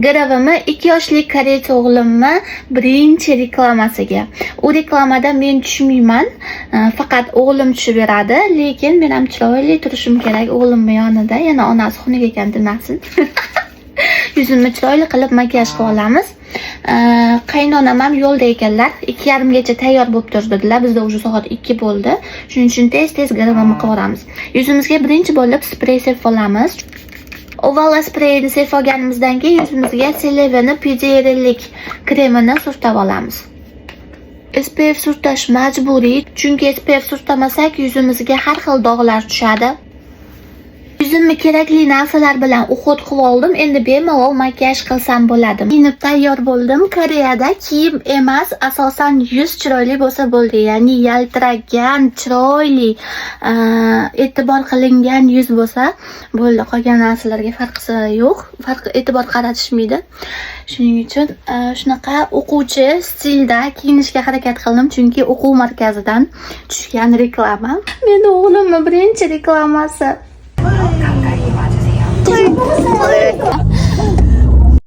Gravimi 2 yoshli koreys o'g'limni birinchi reklamasiga. U reklamada men tushmayman, faqat o'g'lim tushib beradi, lekin men ham chiroyli turishim kerak o'g'limning yonida, yana onasi xunuk ekan demasin. Yuzimni chiroyli qilib makiyaj qilib olamiz. Qaynonam ham yo'lda ekanlar. 2:30 gacha tayyor bo'lib turdilar. Bizda уже soat 2 bo'ldi. Shuning uchun tez-tez gravimni qilib Yuzimizga birinchi bo'lib sprey sepib olamiz. Oval spreyni sepib olganimizdan keyin yuzimizga Selevani pidjerlik kremini surtab olamiz. SPF surtash majburiy, chunki SPF surtamasak yuzimizga har xil dog'lar tushadi. Yuzimni kerakli narsalar bilan uxut qilib oldim. Endi bemalol makiyaj qilsam bo'ladi. Kiyinib tayyor bo'ldim. Koreyada kiyim emas, asosan yuz chiroyli bo'lsa bo'ldi. Ya'ni yaltiragan, chiroyli, e'tibor qilingan yuz bo'lsa bo'ldi. Qolgan narsalarga farqi yo'q. E'tibor qaratishmaydi. Shuning uchun shunaqa o'quvchi stilda kiyinishga harakat qildim, chunki o'quv markazidan tushgan reklama. Meni o'g'limning birinchi reklamasi.